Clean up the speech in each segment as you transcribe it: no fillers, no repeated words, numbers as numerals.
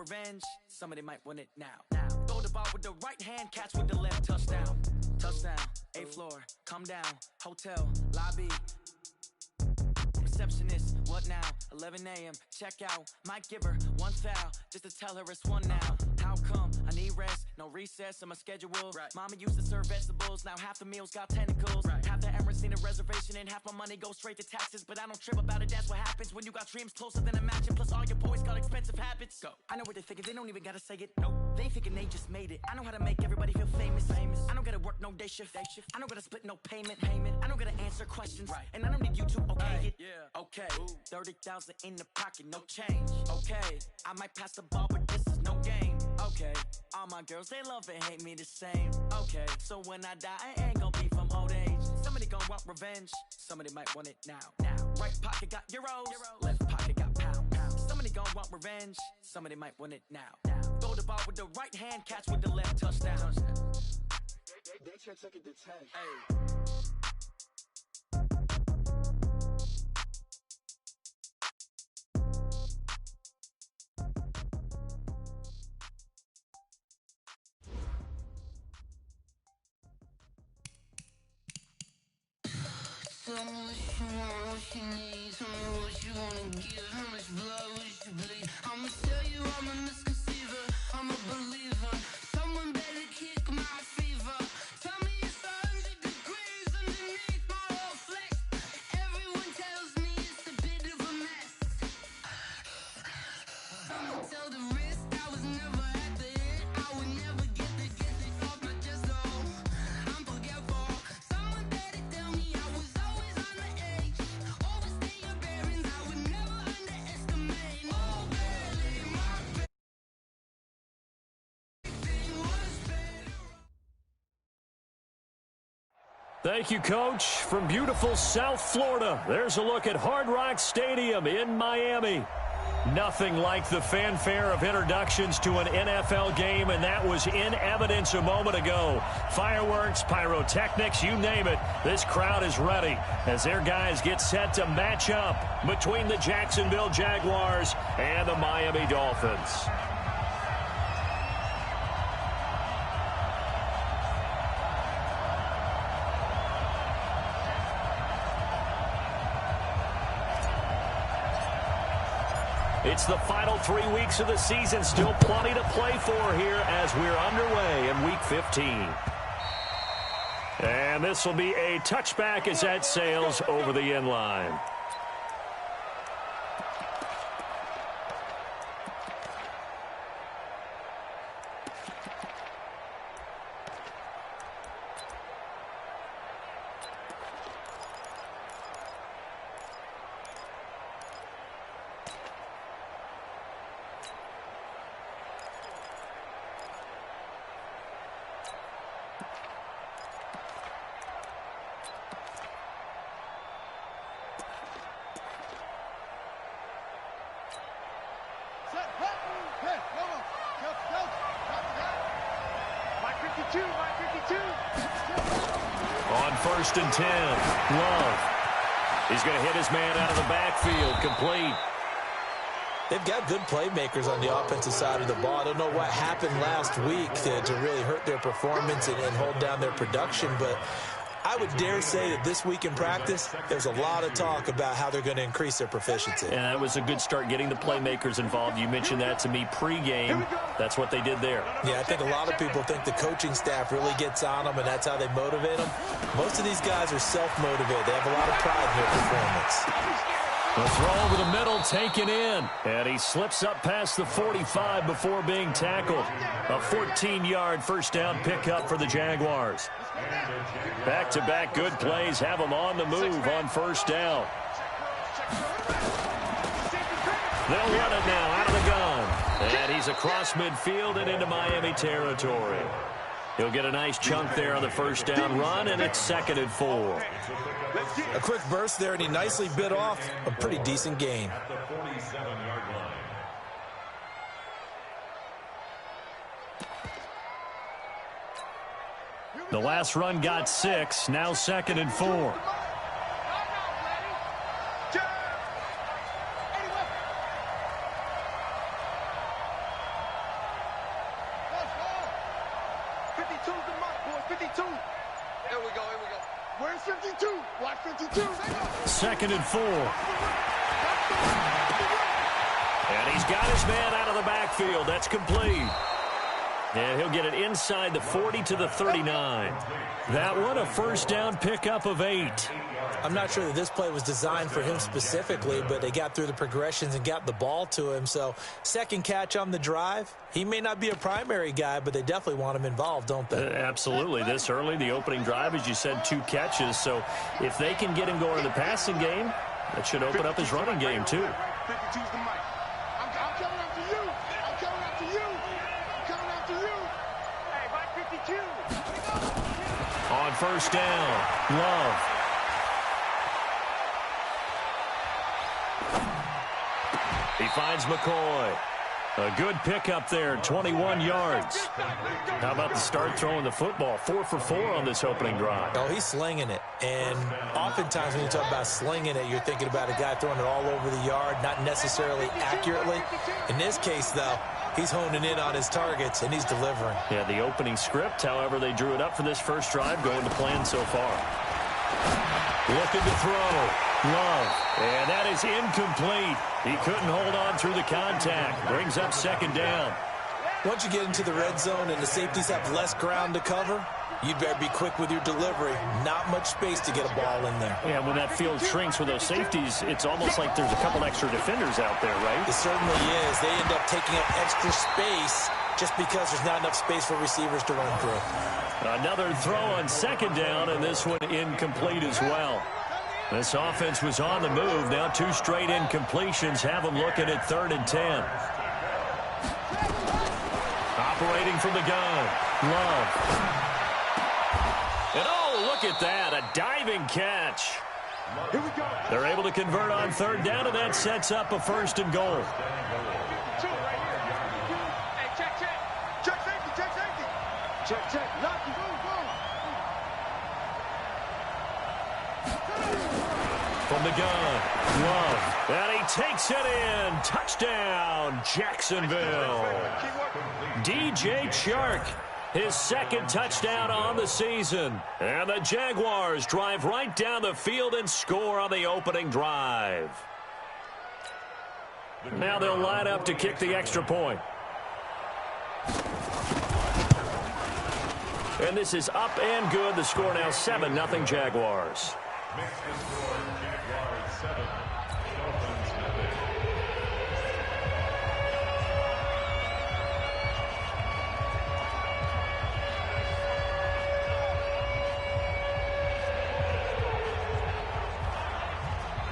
revenge, somebody might win it now. Throw the ball with the right hand, catch with the left, touchdown. Touchdown, A-floor, come down, hotel, lobby. Receptionist, what now? 11 a.m., check out. Might give her one foul, just to tell her it's one now. How come? I need rest, no recess in my schedule. Right. Mama used to serve vegetables, now half the meals got tentacles. Right. Half the Emirates need a reservation and half my money goes straight to taxes. But I don't trip about it, that's what happens when you got dreams closer than a match. And plus all your boys got expensive habits. Go. I know what they're thinking, they don't even gotta say it. Nope. They ain't thinking they just made it. I know how to make everybody feel famous. I don't gotta work no day shift. I don't gotta split no payment. I don't gotta answer questions. Right. And I don't need you to okay it. Yeah. Okay. 30,000 in the pocket, no change. Okay. I might pass the ball, but this is no game. Okay. All my girls, they love and hate me the same. Okay. So when I die, I ain't gonna be from old age. Somebody gonna want revenge. Somebody might want it now. Right pocket got euros. Left pocket got pounds. Somebody gonna want revenge. Somebody might want it now. Throw the ball with the right hand, catch with the left, touchdown. They check it to 10. Hey. Tell me what you want, what you need. Tell me what you wanna give. How much blood would you bleed? I'ma tell you I'm a misconceiver. I'm a believer. Someone better kick my fever. Tell me it's 100 degrees underneath my whole flesh. Everyone tells me it's a bit of a mess. I'ma tell the risk I was never at the end. I would never get this off my chest though. I'm forgetful. Someone better tell me I was always on the edge. Overstay your bearings, I would never underestimate. Oh, barely my thing was better. Thank you, Coach. From beautiful South Florida, there's a look at Hard Rock Stadium in Miami. Nothing like the fanfare of introductions to an NFL game, and that was in evidence a moment ago. Fireworks, pyrotechnics, you name it. This crowd is ready as their guys get set to match up between the Jacksonville Jaguars and the Miami Dolphins. It's the final 3 weeks of the season. Still plenty to play for here as we're underway in Week 15. And this will be a touchback as that sails over the end line. On 1st and 10, Love. He's going to hit his man out of the backfield, complete. They've got good playmakers on the offensive side of the ball. I don't know what happened last week to really hurt their performance and hold down their production, but I would dare say that this week in practice, there's a lot of talk about how they're going to increase their proficiency. And that was a good start getting the playmakers involved. You mentioned that to me pregame. That's what they did there. Yeah, I think a lot of people think the coaching staff really gets on them, and that's how they motivate them. Most of these guys are self-motivated. They have a lot of pride in their performance. The throw over the middle taken in, and he slips up past the 45 before being tackled. A 14-yard first down pickup for the Jaguars. Back-to-back good plays have them on the move on first down. They'll run it now out of the gun, and he's across midfield and into Miami territory. He'll get a nice chunk there on the first down run, and it's 2nd and 4. A quick burst there, and he nicely bit off a pretty decent gain. The last run got 6, now 2nd and 4. 52's the mark, boy. 52. Here we go. Where's 52? Watch 52. Second and 4. And he's got his man out of the backfield. That's complete. And he'll get it inside the 40 to the 39. That one, a first down pickup of 8. I'm not sure that this play was designed for him specifically, but they got through the progressions and got the ball to him. So second catch on the drive. He may not be a primary guy, but they definitely want him involved, don't they? Absolutely. This early, the opening drive, as you said, 2 catches. So if they can get him going in the passing game, that should open up his running game too. 52's the mic. I'm coming after you. I'm coming after you. I'm coming after you. Hey, Mike 52. On first down, Love. He finds McCoy. A good pickup there, 21 yards. How about the start throwing the football? 4 for 4 on this opening drive. Oh, he's slinging it. And oftentimes when you talk about slinging it, you're thinking about a guy throwing it all over the yard, not necessarily accurately. In this case, though, he's honing in on his targets, and he's delivering. Yeah, the opening script, however, they drew it up for this first drive, going to plan so far. Looking to throw. Love. And that is incomplete. He couldn't hold on through the contact. Brings up second down. Once you get into the red zone and the safeties have less ground to cover, you'd better be quick with your delivery. Not much space to get a ball in there. Yeah, when that field shrinks with those safeties, it's almost like there's a couple extra defenders out there, right? It certainly is. They end up taking up extra space just because there's not enough space for receivers to run through. Another throw on second down, and this one incomplete as well. This offense was on the move. Now 2 straight incompletions have them looking at 3rd and 10. Operating from the gun. Love. And oh, look at that. A diving catch. Here we go. They're able to convert on 3rd down, and that sets up a 1st and goal. 2 right here. Hey, check. Check safety. Check. Lock you. Go. From the gun, Love, and he takes it in. Touchdown, Jacksonville. DJ Chark, his 2nd touchdown on the season. And the Jaguars drive right down the field and score on the opening drive. Now they'll line up to kick the extra point. And this is up and good. The score now 7-0 Jaguars.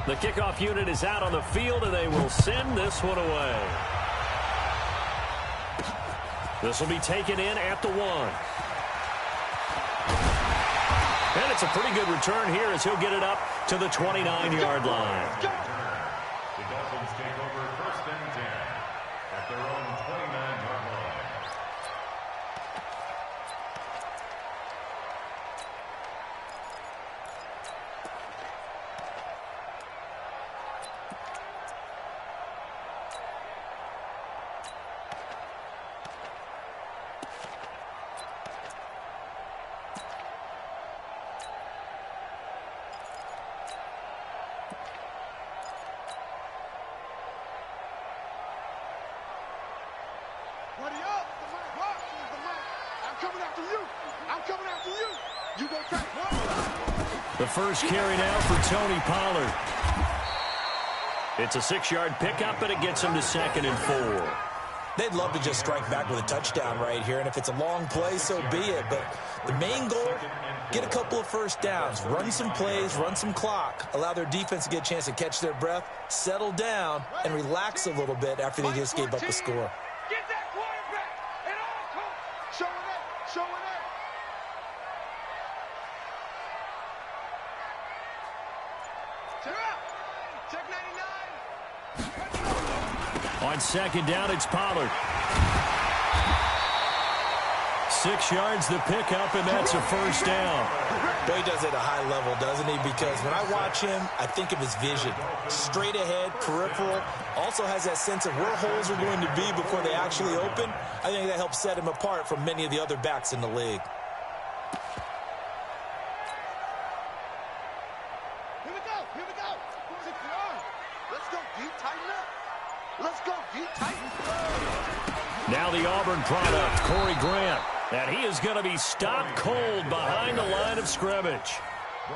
The kickoff unit is out on the field, and they will send this one away. This will be taken in at the 1. And it's a pretty good return here as he'll get it up to the 29-yard line. The Dolphins take over 1st and 10 at their own 29-yard line. Buddy up. The mic. I'm coming after you. You go track. The first carry now for Tony Pollard. It's a 6-yard pickup, and it gets him to 2nd and 4. They'd love to just strike back with a touchdown right here, and if it's a long play, so be it. But the main goal, get a couple of first downs, run some plays, run some clock, allow their defense to get a chance to catch their breath, settle down, and relax a little bit after they just gave up a score. Get that quarterback at all costs. Showing up. Check 99. On second down, it's Pollard. 6 yards the pickup, and that's a first down. Boy, he does it at a high level, doesn't he? Because when I watch him, I think of his vision. Straight ahead, peripheral, also has that sense of where holes are going to be before they actually open. I think that helps set him apart from many of the other backs in the league. Let's go, Titans. Now the Auburn product, Corey Grant. And he is going to be stopped cold behind the line of scrimmage.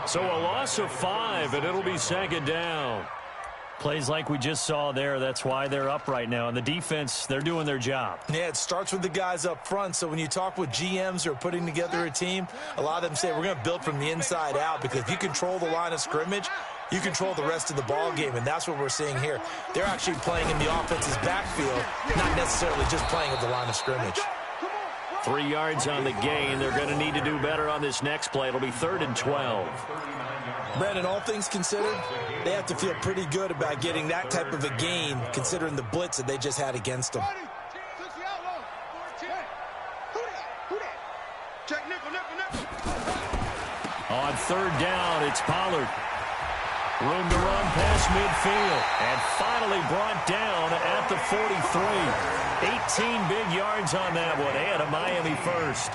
So a loss of 5, and it'll be second down. Plays like we just saw there, that's why they're up right now. And the defense, they're doing their job. Yeah, it starts with the guys up front. So when you talk with GMs who are putting together a team, a lot of them say we're going to build from the inside out, because if you control the line of scrimmage, you control the rest of the ball game, and that's what we're seeing here. They're actually playing in the offense's backfield, not necessarily just playing at the line of scrimmage. 3 yards on the gain. They're going to need to do better on this next play. It'll be 3rd and 12. Brandon, all things considered, they have to feel pretty good about getting that type of a gain, considering the blitz that they just had against them. On 3rd down, it's Pollard. Room to run past midfield. And finally brought down at the 43. 18 big yards on that one. And a Miami first.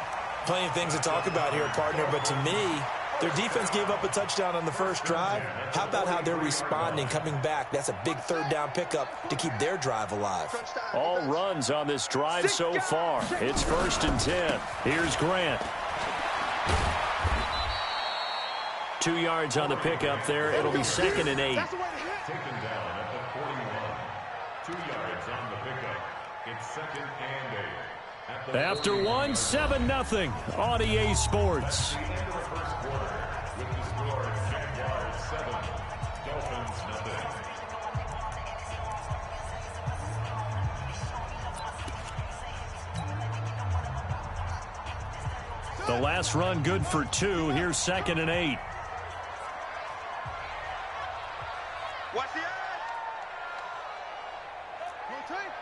Plenty of things to talk about here, partner, but to me, their defense gave up a touchdown on the first drive. How about how they're responding, coming back? That's a big 3rd down pickup to keep their drive alive. All runs on this drive so far. It's 1st and 10. Here's Grant. 2 yards on the pickup there. It'll be 2nd and 8. Taken down at the 41. 2 yards on the pickup. It's 2nd and 8. After 1, 7-0 on EA Sports. With the score, Jaguars 7, Dolphins 0. The last run good for 2. Here's 2nd and 8. Watch the eye. Rotate.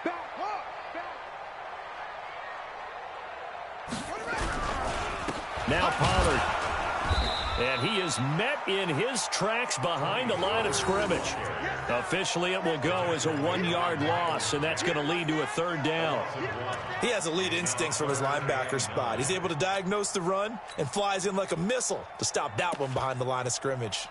Back. Now Pollard. And he is met in his tracks behind the line of scrimmage. Officially, it will go as a 1-yard loss, and that's going to lead to a 3rd down. He has elite instincts from his linebacker spot. He's able to diagnose the run and flies in like a missile to stop that one behind the line of scrimmage.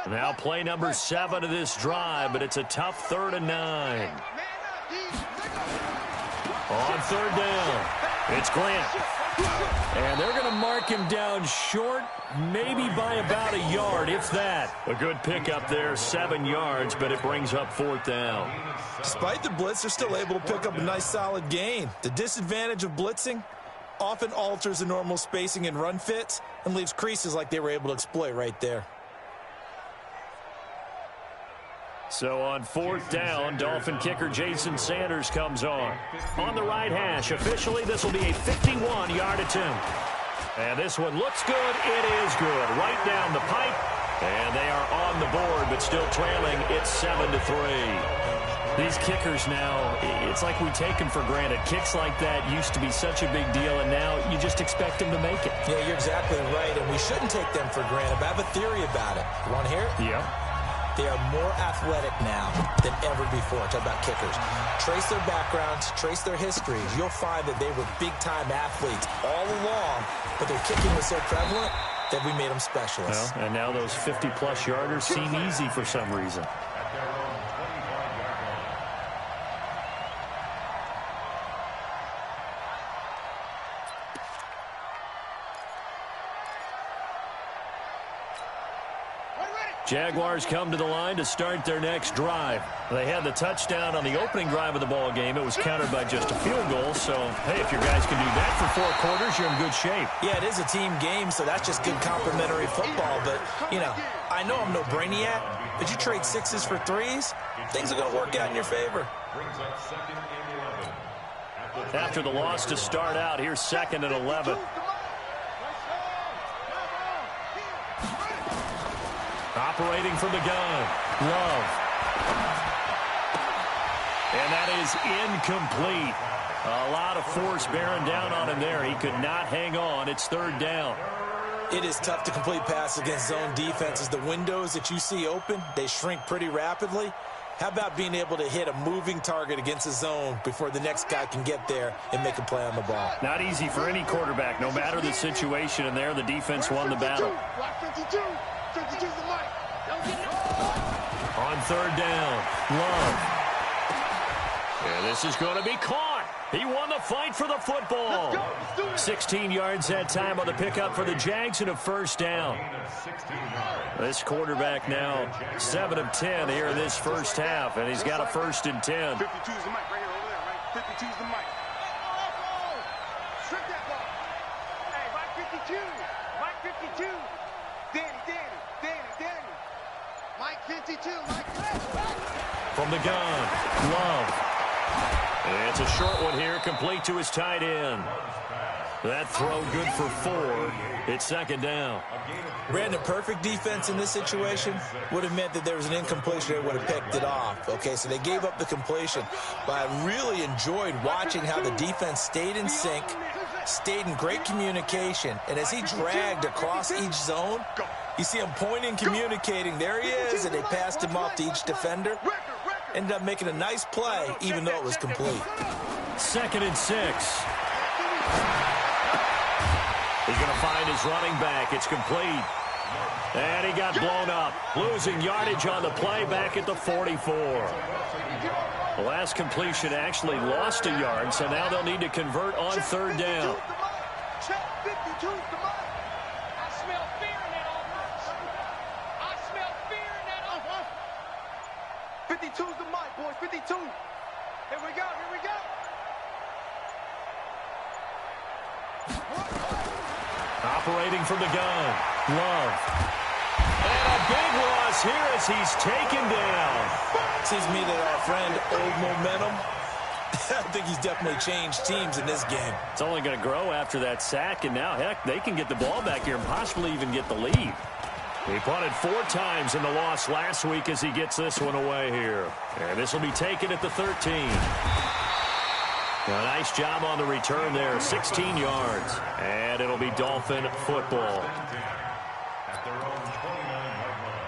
Now play number 7 of this drive, but it's a tough 3rd and 9. On 3rd down, it's Grant. And they're going to mark him down short, maybe by about a yard, if that. A good pickup there, 7 yards, but it brings up 4th down. Despite the blitz, they're still able to pick up a nice solid gain. The disadvantage of blitzing often alters the normal spacing and run fits and leaves creases like they were able to exploit right there. So on 4th down, Dolphin kicker Jason Sanders comes on. On the right hash, officially this will be a 51-yard attempt. And this one looks good. It is good. Right down the pipe. And they are on the board, but still trailing. It's 7-3. These kickers now, it's like we take them for granted. Kicks like that used to be such a big deal, and now you just expect them to make it. Yeah, you're exactly right, and we shouldn't take them for granted. But I have a theory about it. You want to hear it? Yeah. They are more athletic now than ever before. Talk about kickers. Trace their backgrounds, trace their histories. You'll find that they were big-time athletes all along, but their kicking was so prevalent that we made them specialists. Well, and now those 50-plus yarders seem easy for some reason. Jaguars come to the line to start their next drive. They had the touchdown on the opening drive of the ball game. It was countered by just a field goal. So, hey, if your guys can do that for 4 quarters, you're in good shape. Yeah, it is a team game, so that's just good complimentary football. But, you know, I know I'm no brainiac, but you trade 6s for 3s, things are going to work out in your favor. After the loss to start out, here's 2nd and 11. Operating from the gun, Love. And that is incomplete. A lot of force bearing down on him there. He could not hang on. It's 3rd down. It is tough to complete passes against zone defenses. The windows that you see open, they shrink pretty rapidly. How about being able to hit a moving target against the zone before the next guy can get there and make a play on the ball? Not easy for any quarterback, no matter the situation, and there the defense won the battle. Block 52. 52's the mic. On third down, Love. And this is going to be caught. He won the fight for the football. 16 yards that time on the pickup for the Jags and a first down. This quarterback now 7 of 10 here in this first half, and he's got a 1st and 10. 52's the mic right here over there, right? 52's the mic. Strip that ball. Hey, Mike 52. Mike 52. Danny. Mike 52. Mike. From the gun, Love. And it's a short one here, complete to his tight end. That throw good for 4. It's 2nd down. Brandon, perfect defense in this situation would have meant that there was an incompletion. They would have picked it off. Okay, so they gave up the completion. But I really enjoyed watching how the defense stayed in sync, stayed in great communication. And as he dragged across each zone, you see him pointing, communicating. There he is, and they passed him off to each defender. Ended up making a nice play, even though it was complete. 2nd and 6. He's going to find his running back. It's complete. And he got blown up. Losing yardage on the play back at the 44. The last completion actually lost a yard, so now they'll need to convert on 3rd down. 52's the mic, boys. 52. Here we go. Operating from the gun, Love. And a big loss here as he's taken down. Seems to me that our friend, Old Momentum, I think he's definitely changed teams in this game. It's only going to grow after that sack, and now, heck, they can get the ball back here and possibly even get the lead. He punted 4 times in the loss last week as he gets this one away here. And this will be taken at the 13. A nice job on the return there, 16 yards. And it'll be Dolphin football. At their own 29-yard line.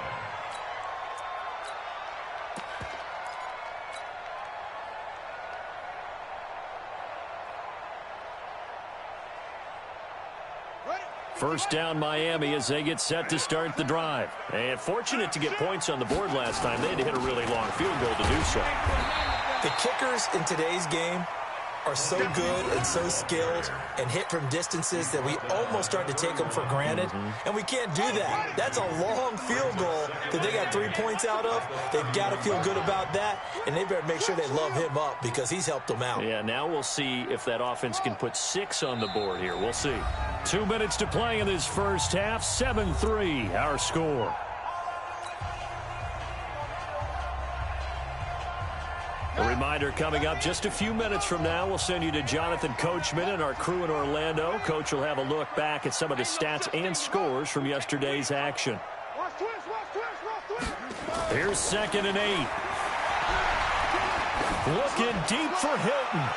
First down Miami as they get set to start the drive. And fortunate to get points on the board last time. They had to hit a really long field goal to do so. The kickers in today's game are so good and so skilled and hit from distances that we almost start to take them for granted. And we can't do that. That's a long field goal that they got 3 points out of. They've got to feel good about that, and they better make sure they love him up because he's helped them out. Yeah, now we'll see if that offense can put 6 on the board here. We'll see. 2 minutes to play in this first half. 7-3 our score. A reminder coming up just a few minutes from now, we'll send you to Jonathan Coachman and our crew in Orlando. Coach will have a look back at some of the stats and scores from yesterday's action. Here's 2nd and 8. Looking deep for Hilton.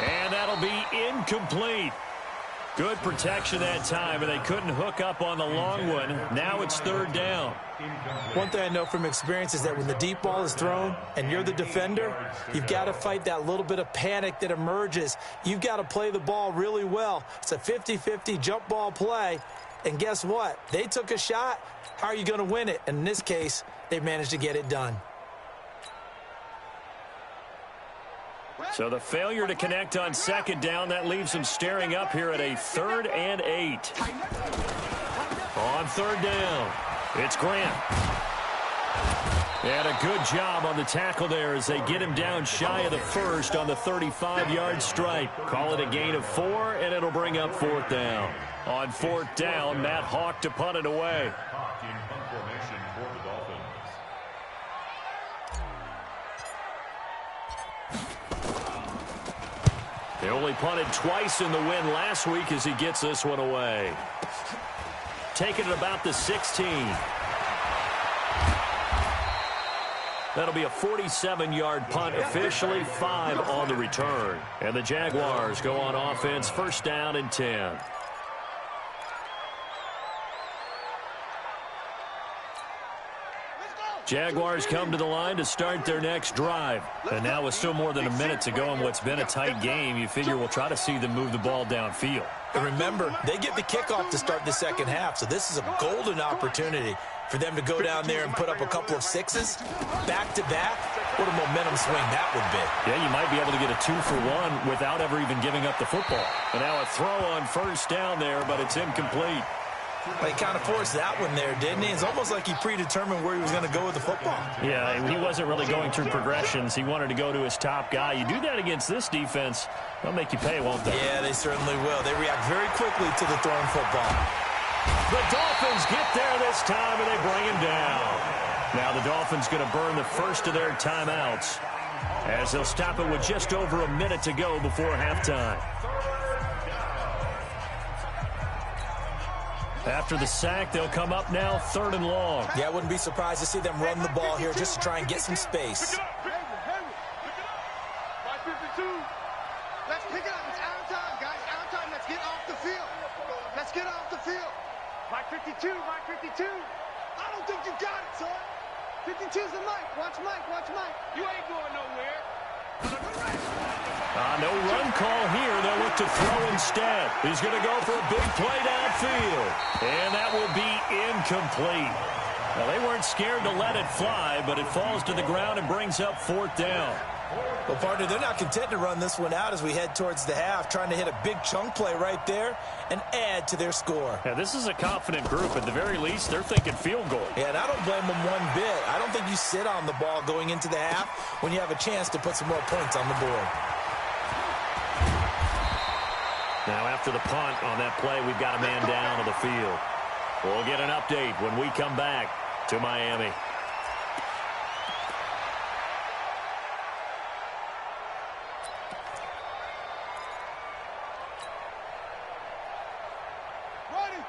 And that'll be incomplete. Good protection that time, and they couldn't hook up on the long one. Now it's 3rd down. One thing I know from experience is that when the deep ball is thrown and you're the defender, you've got to fight that little bit of panic that emerges. You've got to play the ball really well. It's a 50-50 jump ball play, and guess what? They took a shot. How are you going to win it? And in this case, they managed to get it done. So the failure to connect on 2nd down, that leaves them staring up here at a 3rd and 8. On 3rd down, it's Grant. And a good job on the tackle there as they get him down shy of the 1st on the 35-yard stripe. Call it a gain of 4, and it'll bring up 4th down. On 4th down, Matt Hawk to punt it away. Hawk in punt formation for the Dolphins. They only punted twice in the win last week as he gets this one away. Taking it about the 16. That'll be a 47-yard punt, officially 5 on the return. And the Jaguars go on offense, 1st down and 10. Jaguars come to the line to start their next drive. And now with still more than a minute to go in what's been a tight game, you figure we'll try to see them move the ball downfield. And remember, they get the kickoff to start the second half, so this is a golden opportunity for them to go down there and put up a couple of sixes back-to-back. What a momentum swing that would be. Yeah, you might be able to get a 2-for-1 without ever even giving up the football. And now a throw on first down there, but it's incomplete. He kind of forced that one there, didn't he? It's almost like he predetermined where he was going to go with the football. Yeah, he wasn't really going through progressions. He wanted to go to his top guy. You do that against this defense, they'll make you pay, won't they? Yeah, they certainly will. They react very quickly to the thrown football. The Dolphins get there this time, and they bring him down. Now the Dolphins going to burn the first of their timeouts as they'll stop it with just over a minute to go before halftime. After the sack, they'll come up now 3rd and long. Yeah, I wouldn't be surprised to see them run the ball here just to try and get some space. Pick it up. 5:52. Let's pick it up. It's out of time, guys. Out of time. Let's get off the field. Let's get off the field. 5:52. 5:52. I don't think you got it, son. 52's the Mike. Watch Mike. Watch Mike. You ain't going nowhere. No run call here. They'll look to throw instead. He's going to go for a big play downfield. And that will be incomplete. Well, they weren't scared to let it fly, but it falls to the ground and brings up 4th down. Well, partner, they're not content to run this one out as we head towards the half, trying to hit a big chunk play right there and add to their score. Yeah, this is a confident group. At the very least, they're thinking field goal. Yeah, and I don't blame them one bit. I don't think you sit on the ball going into the half when you have a chance to put some more points on the board. Now after the punt on that play, we've got a man down on the field. We'll get an update when we come back to Miami.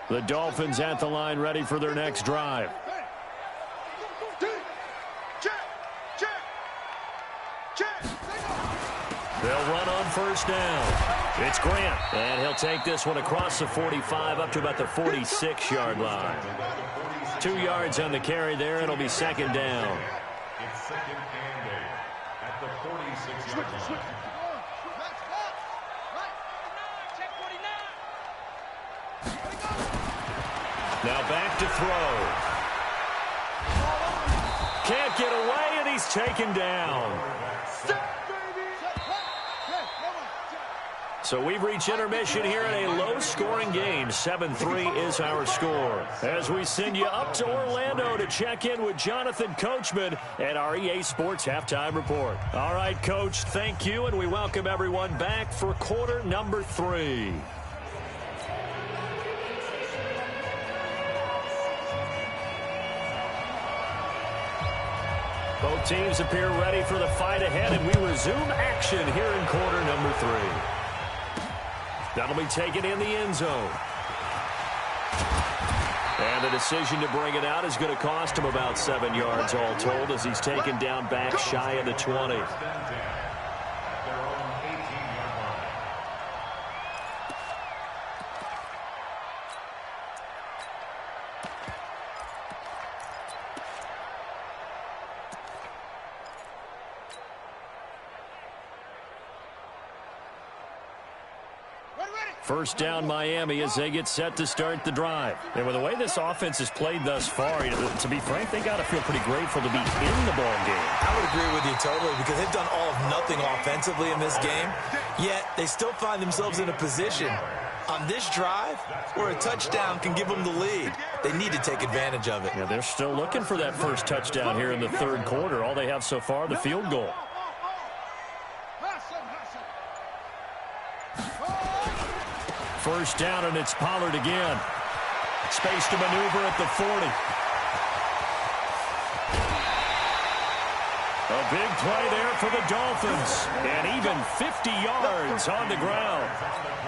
The Dolphins at the line, ready for their next drive. They'll run on first down. It's Grant, and he'll take this one across the 45 up to about the 46-yard line. 2 yards on the carry there. It'll be 2nd down. It's 2nd and 8 at the 46-yard line. Now back to throw. Can't get away, and he's taken down. So we've reached intermission here in a low-scoring game. 7-3 is our score. As we send you up to Orlando to check in with Jonathan Coachman at our EA Sports Halftime Report. All right, Coach, thank you, and we welcome everyone back for quarter number 3. Both teams appear ready for the fight ahead, and we resume action here in quarter number 3. That'll be taken in the end zone. And the decision to bring it out is going to cost him about 7 yards all told as he's taken down back shy of the 20. First down Miami as they get set to start the drive. And with the way this offense has played thus far, to be frank, they got to feel pretty grateful to be in the ball game. I would agree with you totally because they've done all of nothing offensively in this game, yet they still find themselves in a position on this drive where a touchdown can give them the lead. They need to take advantage of it. Yeah, they're still looking for that first touchdown here in the 3rd quarter. All they have so far, the field goal. First down, and it's Pollard again. Space to maneuver at the 40. A big play there for the Dolphins. And even 50 yards on the ground.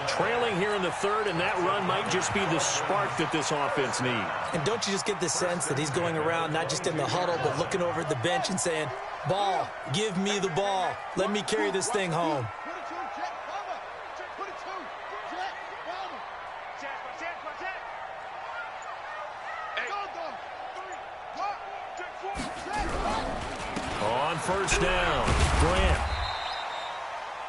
Trailing here in the 3rd, and that run might just be the spark that this offense needs. And don't you just get the sense that he's going around not just in the huddle, but looking over at the bench and saying, ball, give me the ball. Let me carry this thing home. On first down, Grant.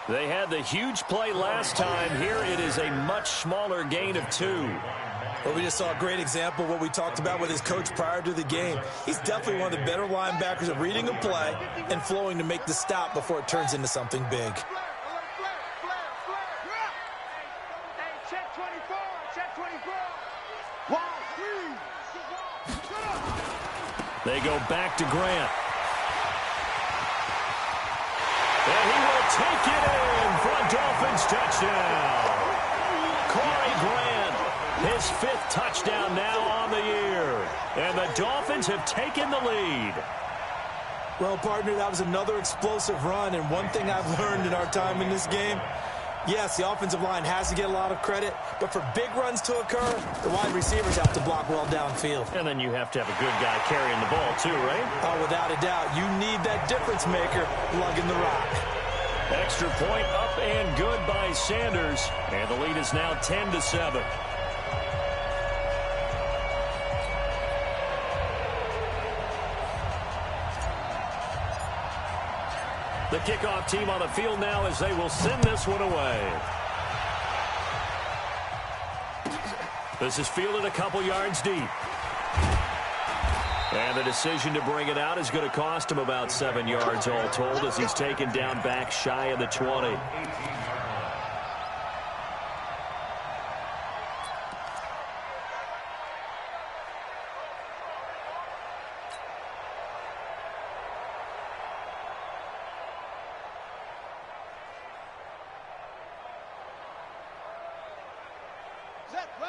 They had the huge play last time. Here it is a much smaller gain of 2. Well, we just saw a great example of what we talked about with his coach prior to the game. He's definitely one of the better linebackers at reading a play and flowing to make the stop before it turns into something big. Hey, check 24, check 24. They go back to Grant. And he will take it in for a Dolphins touchdown. Corey Grant, his 5th touchdown now on the year. And the Dolphins have taken the lead. Well, partner, that was another explosive run. And one thing I've learned in our time in this game, yes, the offensive line has to get a lot of credit, but for big runs to occur, the wide receivers have to block well downfield. And then you have to have a good guy carrying the ball too, right? Oh, without a doubt. You need that difference maker lugging the rock. Extra point up and good by Sanders. And the lead is now 10-7. The kickoff team on the field now as they will send this one away. This is fielded a couple yards deep. And the decision to bring it out is going to cost him about 7 yards all told as he's taken down back shy of the 20.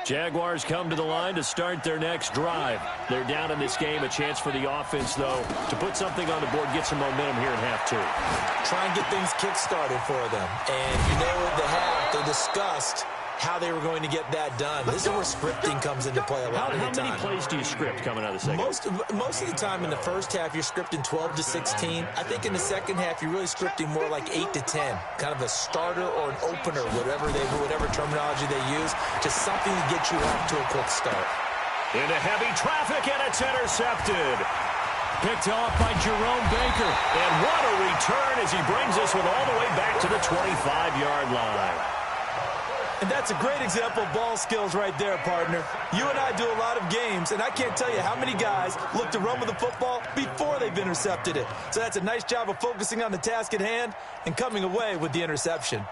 Jaguars come to the line to start their next drive. They're down in this game. A chance for the offense, though, to put something on the board, get some momentum here in half 2. Try and get things kick-started for them. And you know, at the half, they discussed how they were going to get that done. This is where scripting comes into play a lot of the time. How many plays do you script coming out of the second? Most of the time in the first half, you're scripting 12 to 16. I think in the second half, you're really scripting more like 8 to 10. Kind of a starter or an opener, whatever terminology they use, just something to get you off to a quick start. Into heavy traffic, and it's intercepted. Picked off by Jerome Baker. And what a return as he brings this one all the way back to the 25-yard line. And that's a great example of ball skills right there, partner. You and I do a lot of games, and I can't tell you how many guys look to run with the football before they've intercepted it. So that's a nice job of focusing on the task at hand and coming away with the interception.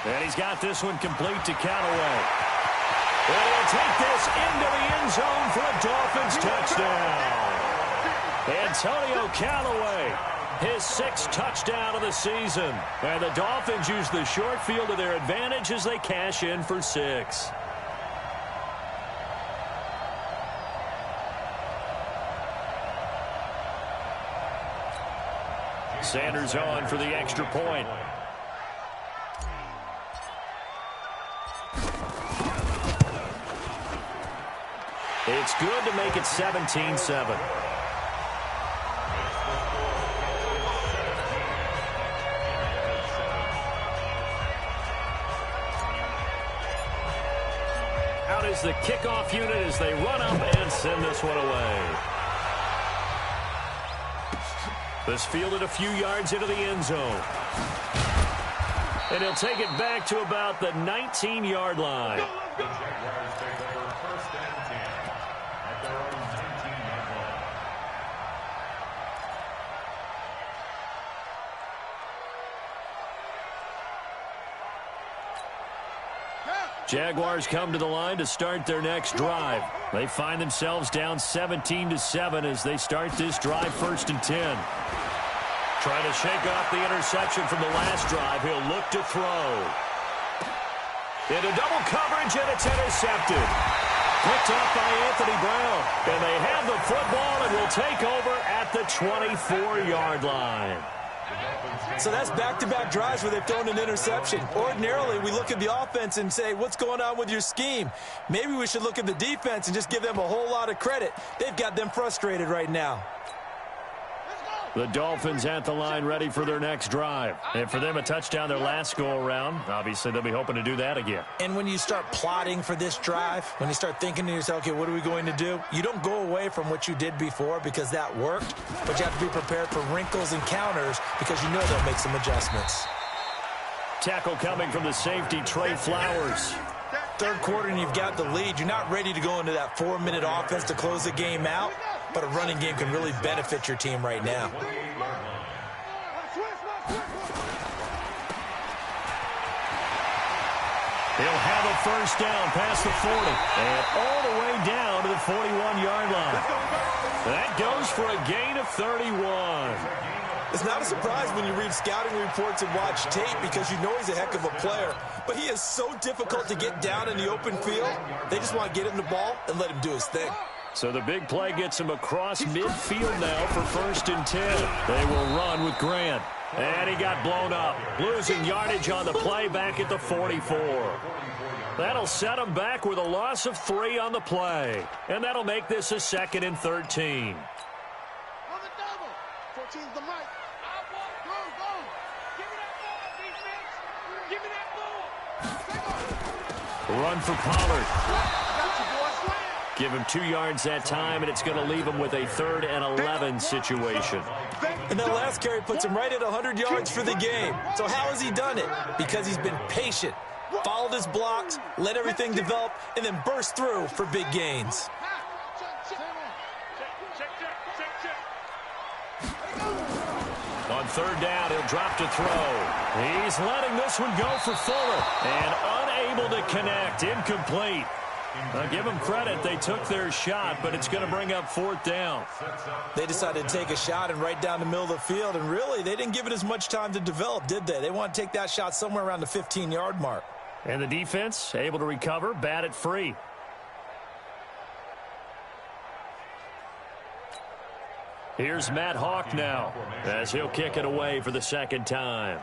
And he's got this one complete to Callaway. And he'll take this into the end zone for a Dolphins touchdown. Antonio Callaway, his 6th touchdown of the season. And the Dolphins use the short field to their advantage as they cash in for 6. Sanders on for the extra point. It's good to make it 17-7. Out is the kickoff unit as they run up and send this one away. This fielded a few yards into the end zone. And he'll take it back to about the 19-yard line. Jaguars come to the line to start their next drive. They find themselves down 17-7 as they start this drive 1st and 10. Trying to shake off the interception from the last drive. He'll look to throw. Into double coverage, and it's intercepted. Picked up by Anthony Brown. And they have the football and will take over at the 24-yard line. So that's back-to-back drives where they've thrown an interception. Ordinarily, we look at the offense and say, what's going on with your scheme? Maybe we should look at the defense and just give them a whole lot of credit. They've got them frustrated right now. Let's go. The Dolphins at the line ready for their next drive. And for them, a touchdown their last go-around. Obviously, they'll be hoping to do that again. And when you start plotting for this drive, when you start thinking to yourself, okay, what are we going to do? You don't go away from what you did before because that worked, but you have to be prepared for wrinkles and counters because you know they'll make some adjustments. Tackle coming from the safety, Trey Flowers. Third quarter and you've got the lead. You're not ready to go into that 4-minute offense to close the game out, but a running game can really benefit your team right now. He'll have a first down past the 40 and all the way down to the 41-yard line. That goes for a gain of 31. It's not a surprise when you read scouting reports and watch tape because you know he's a heck of a player. But he is so difficult to get down in the open field. They just want to get him the ball and let him do his thing. So the big play gets him across midfield now for 1st and 10. They will run with Grant. And he got blown up. Losing yardage on the play back at the 44. That'll set him back with a loss of 3 on the play. And that'll make this a 2nd and 13. On the double. 14's the mic. Go. Give me that ball, defense. Give me that ball. Run for Pollard. Got you, boy. Slam. Give him 2 yards that time, and it's going to leave him with a 3rd and 11 situation. And that last carry puts him right at 100 yards for the game. So how has he done it? Because he's been patient, followed his blocks, let everything develop, and then burst through for big gains. On 3rd down, he'll drop to throw. He's letting this one go for Fuller, and unable to connect, incomplete. I'll give them credit. They took their shot, but it's going to bring up 4th down. They decided to take a shot and right down the middle of the field, and really, they didn't give it as much time to develop, did they? They want to take that shot somewhere around the 15-yard mark. And the defense able to recover, bat it free. Here's Matt Hawk now as he'll kick it away for the 2nd time.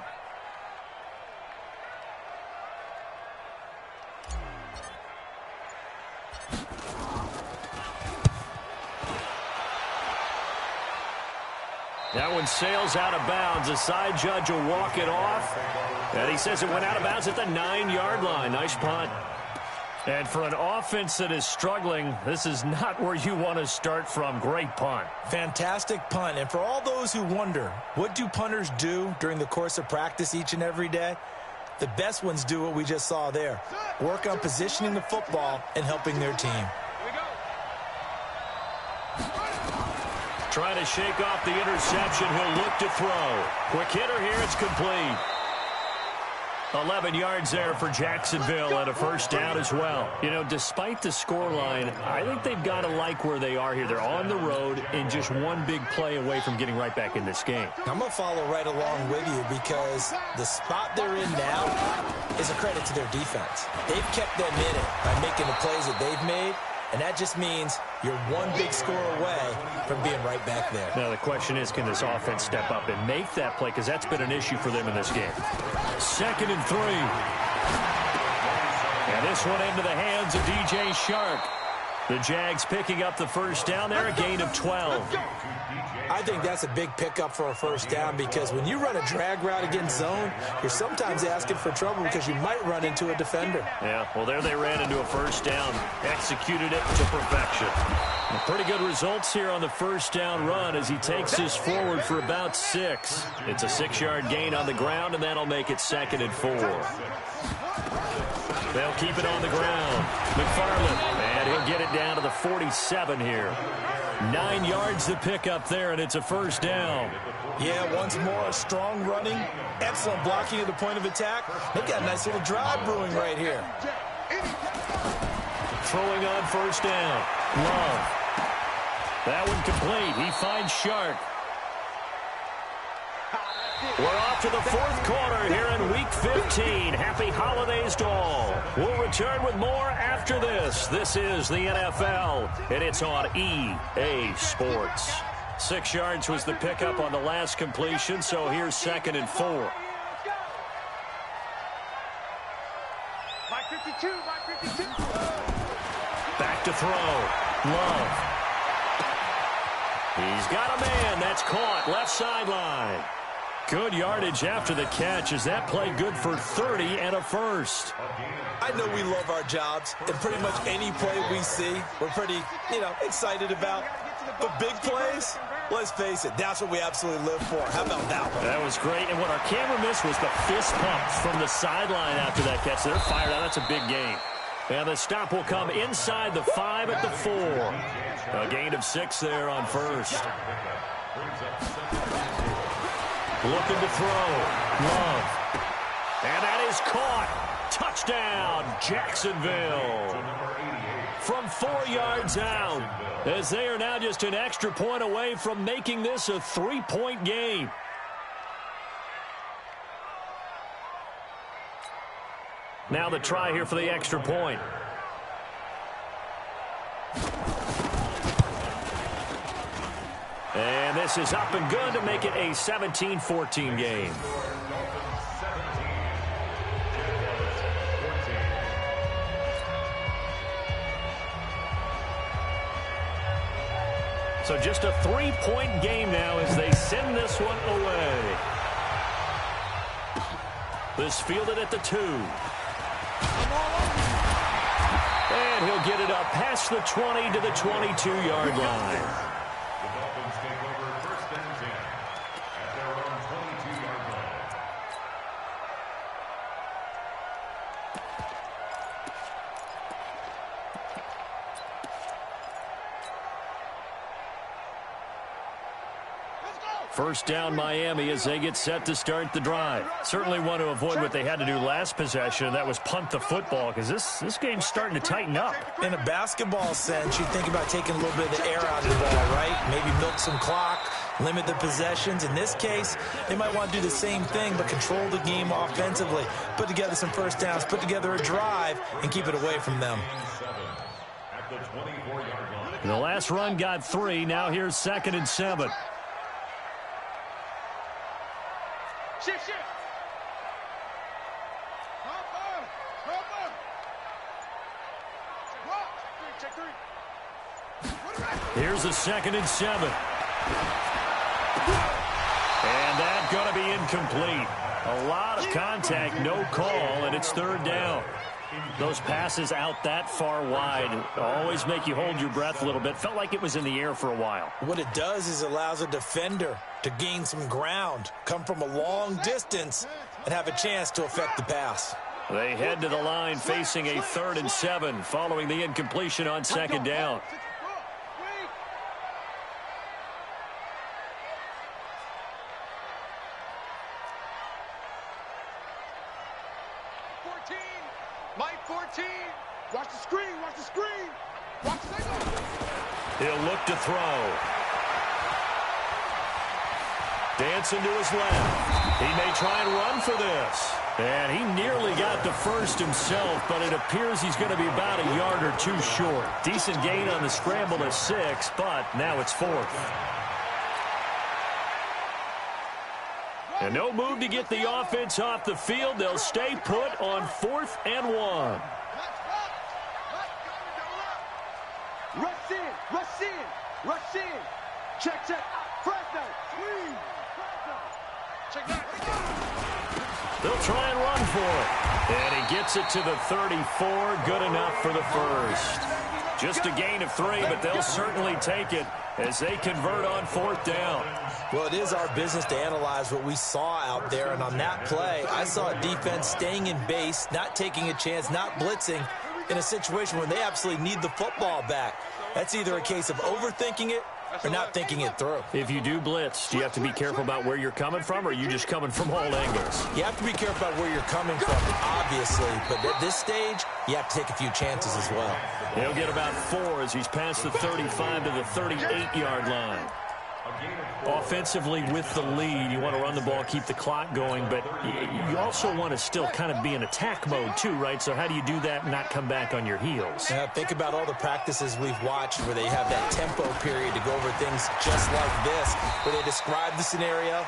That one sails out of bounds. The side judge will walk it off. And he says it went out of bounds at the 9-yard line. Nice punt. And for an offense that is struggling, this is not where you want to start from. Great punt. Fantastic punt. And for all those who wonder, what do punters do during the course of practice each and every day? The best ones do what we just saw there. Work on positioning the football and helping their team. Trying to shake off the interception. He'll look to throw. Quick hitter here. It's complete. 11 yards there for Jacksonville and a first down as well. You know, despite the scoreline, I think they've got to like where they are here. They're on the road and just one big play away from getting right back in this game. I'm going to follow right along with you because the spot they're in now is a credit to their defense. They've kept them in it by making the plays that they've made, and that just means you're one big score away from being right back there. Now, the question is, can this offense step up and make that play? Because that's been an issue for them in this game. 2nd and 3. And this one into the hands of DJ Shark. The Jags picking up the first down there, a gain of 12. I think that's a big pickup for a first down because when you run a drag route against zone, you're sometimes asking for trouble because you might run into a defender. Yeah, well, there they ran into a first down, executed it to perfection. And pretty good results here on the first down run as he takes this forward for about 6. It's a 6-yard gain on the ground, and that'll make it 2nd and 4. They'll keep it on the ground. McFarland, and he'll get it down to the 47 here. 9 yards to pick up there, and it's a first down. Yeah, once more, strong running, excellent blocking at the point of attack. They've got a nice little drive brewing right here. Throwing on first down. Love. That one complete. He finds Shark. We're off to the 4th quarter here in Week 15. Happy holidays to all. We'll return with more after this. This is the NFL, and it's on EA Sports. 6 yards was the pickup on the last completion, so here's 2nd and 4. My 52, my 52. Back to throw. Love. He's got a man. That's caught. Left sideline. Good yardage after the catch. Is that play good for 30 and a first? I know we love our jobs, and pretty much any play we see, we're pretty, excited about. But big plays, let's face it, that's what we absolutely live for. How about that one? That was great, and what our camera missed was the fist pump from the sideline after that catch. They're fired out. That's a big gain. And the stop will come inside the 5 at the 4. A gain of 6 there on first. Looking to throw. Love. And that is caught. Touchdown, Jacksonville. From 4 yards out, as they are now just an extra point away from making this a 3-point game. Now the try here for the extra point. And this is up and good to make it a 17-14 game. So just a 3-point game now as they send this one away. This fielded at the 2. And he'll get it up past the 20 to the 22-yard line. The Dolphins take over first and 10 at their own 22-yard line. First down, Miami, as they get set to start the drive. Certainly want to avoid what they had to do last possession. That was punt the football, because this game's starting to tighten up. In a basketball sense, you think about taking a little bit of the air out of the ball, right? Maybe milk some clock, limit the possessions. In this case, they might want to do the same thing, but control the game offensively. Put together some first downs, put together a drive, and keep it away from them. At the 24-yard line. The last run got 3. Now here's 2nd and 7. Shift. Check three. Here's a 2nd and 7. And that's going to be incomplete. A lot of contact, no call, and it's 3rd down. Those passes out that far wide always make you hold your breath a little bit. Felt like it was in the air for a while. What it does is allows a defender to gain some ground, come from a long distance, and have a chance to affect the pass. They head to the line facing a 3rd and 7 following the incompletion on 2nd down. Mike 14. Watch the screen. Watch the screen. Watch the signal. He'll look to throw. Dancing to his left. He may try and run for this. And he nearly got the first himself, but it appears he's going to be about a yard or 2 short. Decent gain on the scramble to 6, but now it's 4th. And no move to get the offense off the field. They'll stay put on 4th and 1. Rush in. Check. Fresno. Squeeze. Check that. They'll try and run for it. And he gets it to the 34. Good enough for the first. Just a gain of 3, but they'll certainly take it as they convert on 4th down. Well, it is our business to analyze what we saw out there, and on that play, I saw a defense staying in base, not taking a chance, not blitzing, in a situation where they absolutely need the football back. That's either a case of overthinking it or not thinking it through. If you do blitz, do you have to be careful about where you're coming from, or are you just coming from all angles? You have to be careful about where you're coming from, obviously, but at this stage, you have to take a few chances as well. He'll get about 4 as he's past the 35 to the 38-yard line. Offensively with the lead, you want to run the ball, keep the clock going, but you also want to still kind of be in attack mode too, right? So how do you do that and not come back on your heels? Think about all the practices we've watched where they have that tempo period to go over things just like this, where they describe the scenario,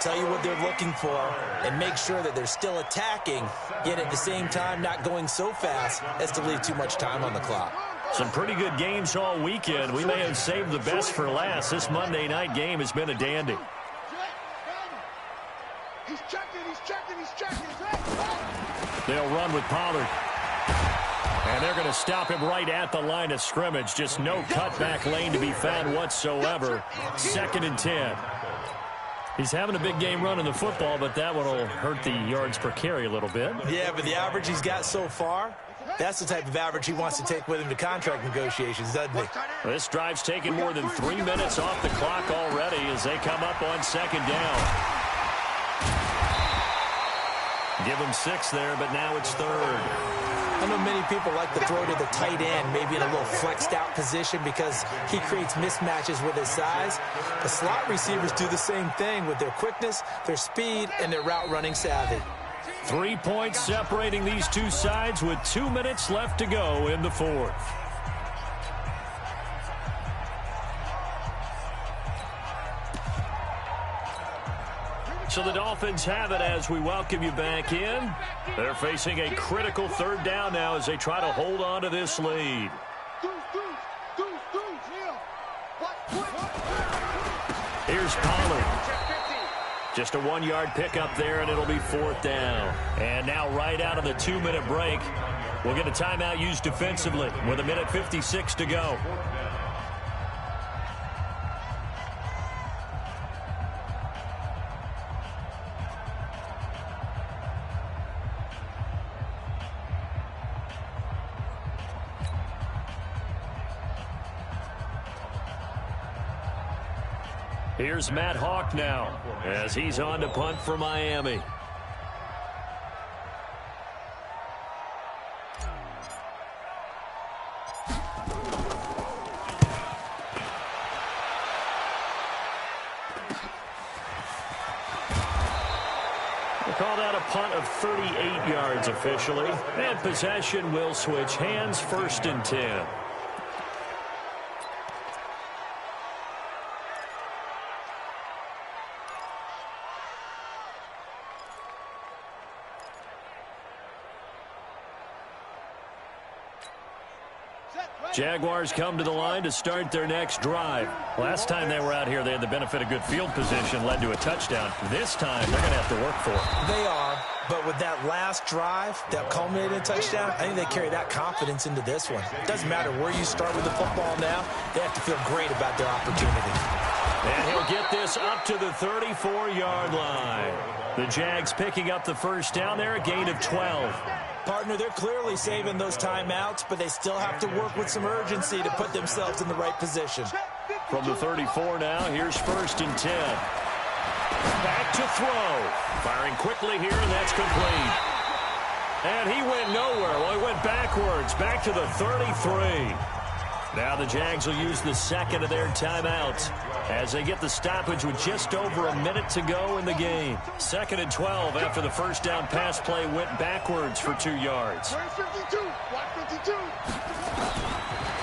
tell you what they're looking for, and make sure that they're still attacking, yet at the same time not going so fast as to leave too much time on the clock. Some pretty good games all weekend. We may have saved the best for last. This Monday night game has been a dandy. He's checking. They'll run with Pollard. And they're going to stop him right at the line of scrimmage. Just no cutback lane to be found whatsoever. 2nd and 10. He's having a big game running the football, but that one will hurt the yards per carry a little bit. Yeah, but the average he's got so far, that's the type of average he wants to take with him to contract negotiations, doesn't he? This drive's taken more than 3 minutes off the clock already as they come up on 2nd down. Give him 6 there, but now it's 3rd. I know many people like to throw to the tight end, maybe in a little flexed out position because he creates mismatches with his size. The slot receivers do the same thing with their quickness, their speed, and their route running savvy. 3 points separating these two sides with 2 minutes left to go in the 4th. So the Dolphins have it as we welcome you back in. They're facing a critical 3rd down now as they try to hold on to this lead. Here's Pollard. Just a 1-yard pickup there, and it'll be 4th down. And now right out of the 2-minute break, we'll get a timeout used defensively with 1:56 to go. Here's Matt Hawk now as he's on to punt for Miami. We'll call that a punt of 38 yards officially. And possession will switch hands, 1st and 10. Jaguars come to the line to start their next drive. Last time they were out here, they had the benefit of good field position, led to a touchdown. This time, they're going to have to work for it. They are, but with that last drive that culminated in a touchdown, I think they carry that confidence into this one. It doesn't matter where you start with the football now. They have to feel great about their opportunity. And he'll get this up to the 34-yard line. The Jags picking up the 1st down there, a gain of 12. Partner, they're clearly saving those timeouts, but they still have to work with some urgency to put themselves in the right position. From the 34 now, here's 1st and 10. Back to throw. Firing quickly here, and that's complete. And he went nowhere. Well, he went backwards, back to the 33. Now the Jags will use the 2nd of their timeouts as they get the stoppage with just over a minute to go in the game. 2nd and 12 after the 1st down pass play went backwards for 2 yards.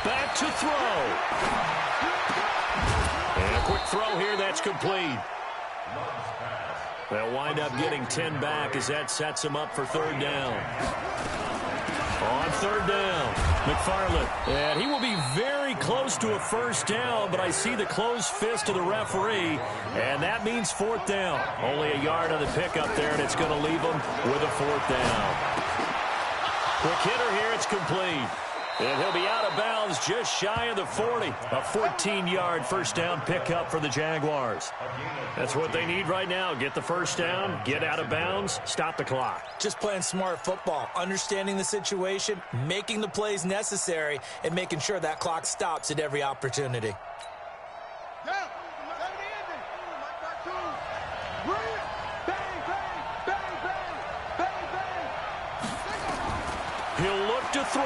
Back to throw. And a quick throw here, that's complete. They'll wind up getting 10 back as that sets them up for 3rd down. On 3rd down, McFarland. And he will be very close to a 1st down, but I see the closed fist of the referee, and that means 4th down. Only a yard on the pickup there, and it's going to leave them with a 4th down. Quick hitter here, it's complete. And he'll be out of bounds just shy of the 40. A 14-yard 1st down pickup for the Jaguars. That's what they need right now. Get the 1st down, get out of bounds, stop the clock. Just playing smart football, understanding the situation, making the plays necessary, and making sure that clock stops at every opportunity. He'll look to throw.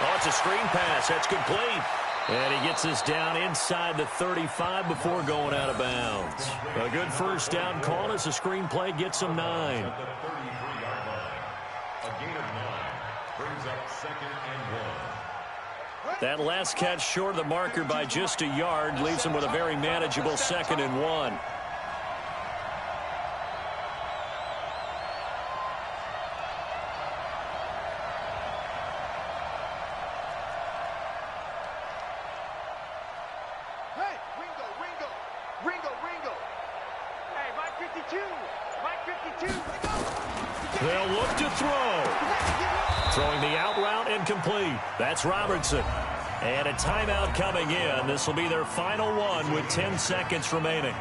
Oh, it's a screen pass. That's complete. And he gets this down inside the 35 before going out of bounds. A good 1st down call as the screen play gets him 9. A gain of 9 brings up 2nd and 1. That last catch short of the marker by just a yard leaves him with a very manageable 2nd and 1. 52. Mike 52. They'll look to throw. Throwing the out route incomplete. That's Robertson. And a timeout coming in. This will be their final one with 10 seconds remaining.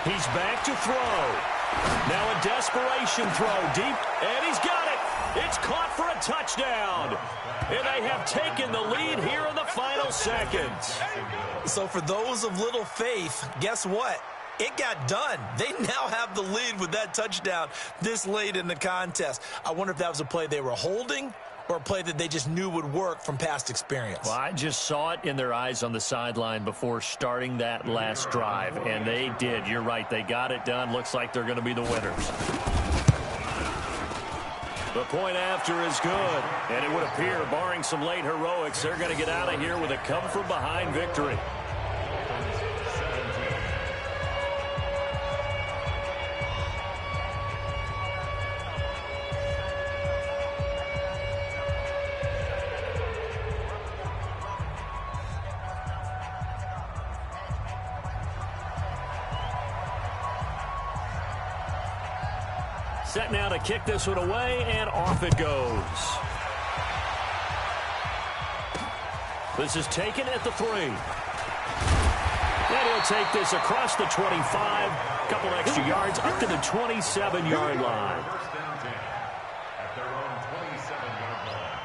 He's back to throw. Now a desperation throw deep, and he's got it. It's caught for a touchdown. And they have taken the lead here in the final seconds. So for those of little faith, guess what? It got done. They now have the lead with that touchdown this late in the contest. I wonder if that was a play they were holding or a play that they just knew would work from past experience. Well, I just saw it in their eyes on the sideline before starting that last drive, and they did. You're right. They got it done. Looks like they're going to be the winners. The point after is good, and it would appear, barring some late heroics, they're going to get out of here with a come-from-behind victory. Set now to kick this one away, and off it goes. This is taken at the 3. And he'll take this across the 25. A couple extra yards up to the 27-yard line. First and 10 at their own 27-yard line.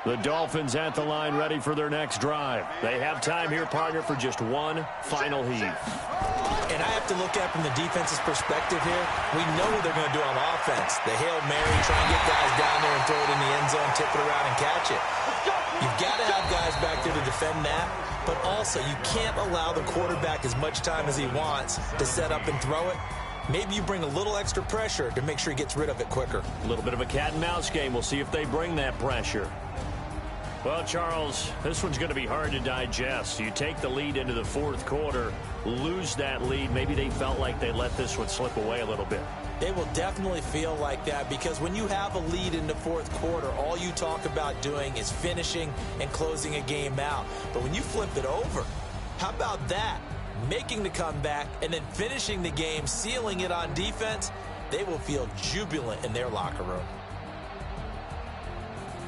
The Dolphins at the line ready for their next drive. They have time here, partner, for just one final heave. And I have to look at from the defense's perspective here. We know what they're going to do on offense. The Hail Mary, try and get guys down there and throw it in the end zone, tip it around and catch it. You've got to have guys back there to defend that, but also you can't allow the quarterback as much time as he wants to set up and throw it. Maybe you bring a little extra pressure to make sure he gets rid of it quicker. A little bit of a cat and mouse game. We'll see if they bring that pressure. Well, Charles, this one's going to be hard to digest. You take the lead into the fourth quarter, lose that lead. Maybe they felt like they let this one slip away a little bit. They will definitely feel like that because when you have a lead in the fourth quarter, all you talk about doing is finishing and closing a game out. But when you flip it over, how about that? Making the comeback and then finishing the game, sealing it on defense, they will feel jubilant in their locker room.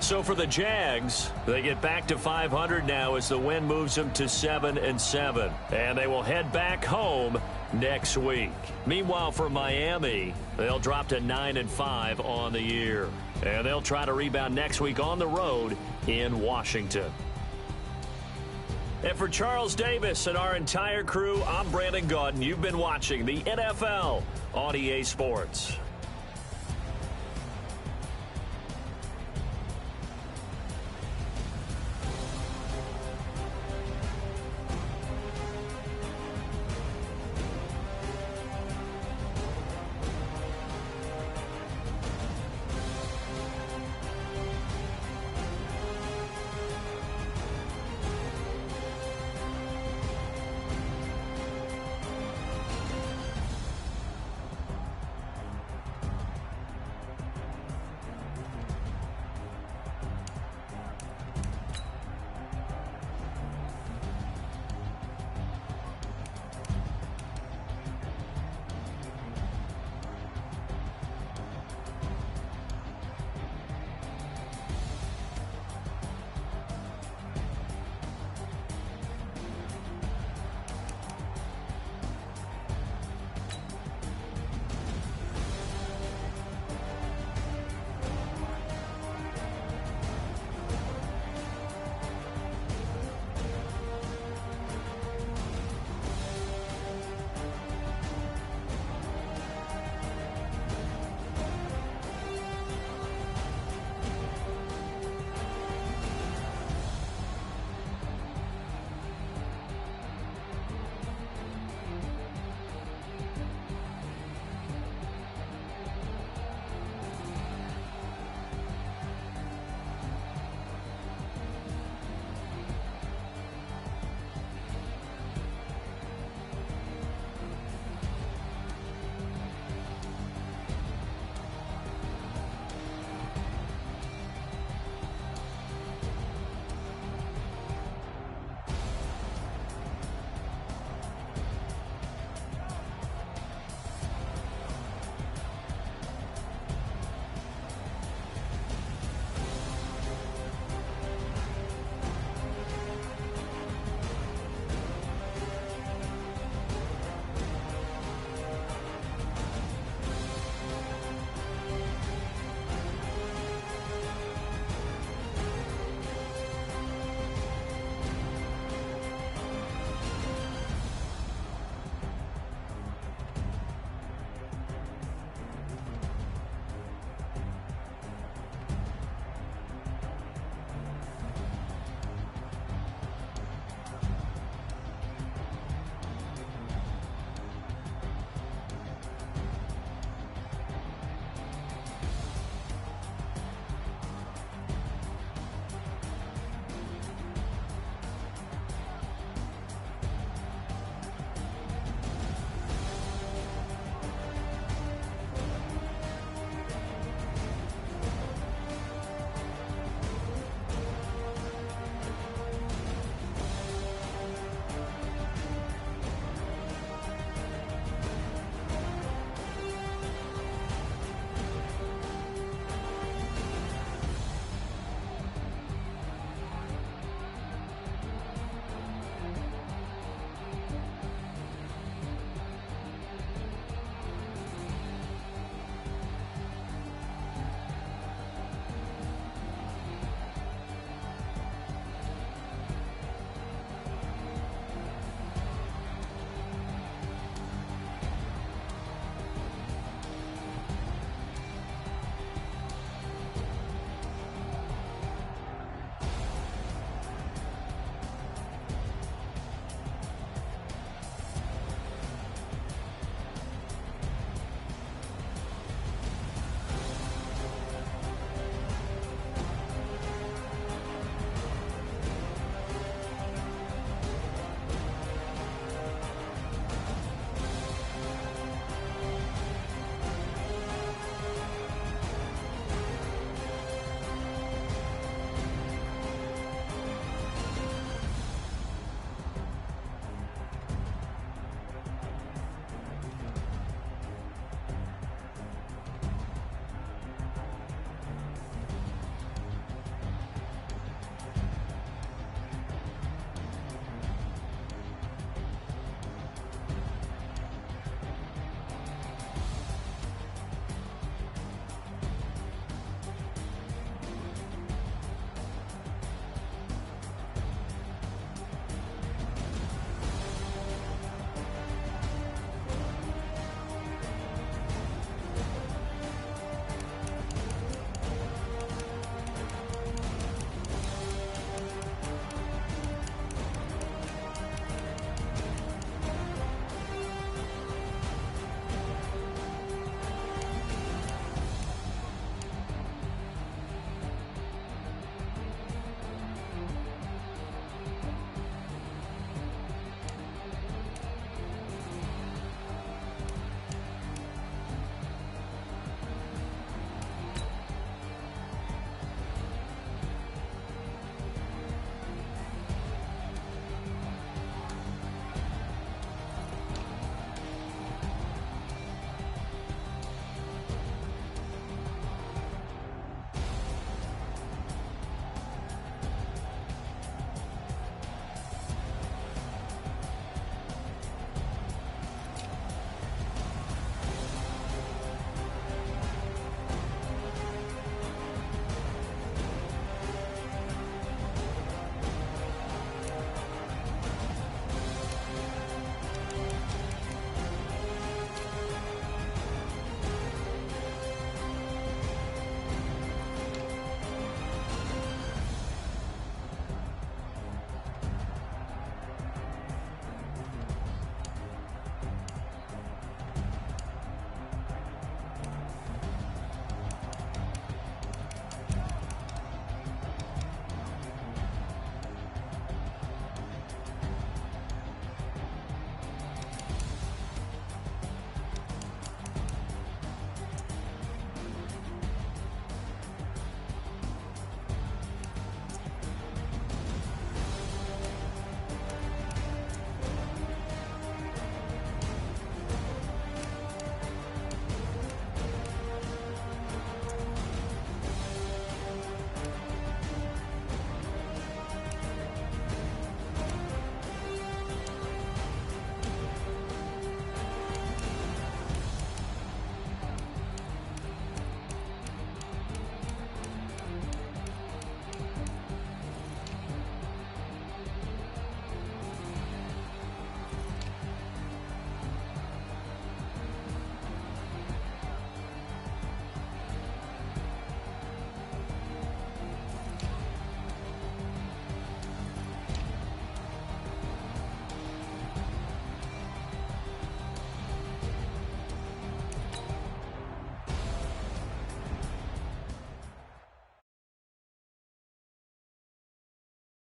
So for the Jags, they get back to 500 now as the win moves them to 7-7. And they will head back home next week. Meanwhile, for Miami, they'll drop to 9-5 on the year. And they'll try to rebound next week on the road in Washington. And for Charles Davis and our entire crew, I'm Brandon Gaudin. You've been watching the NFL on EA Sports.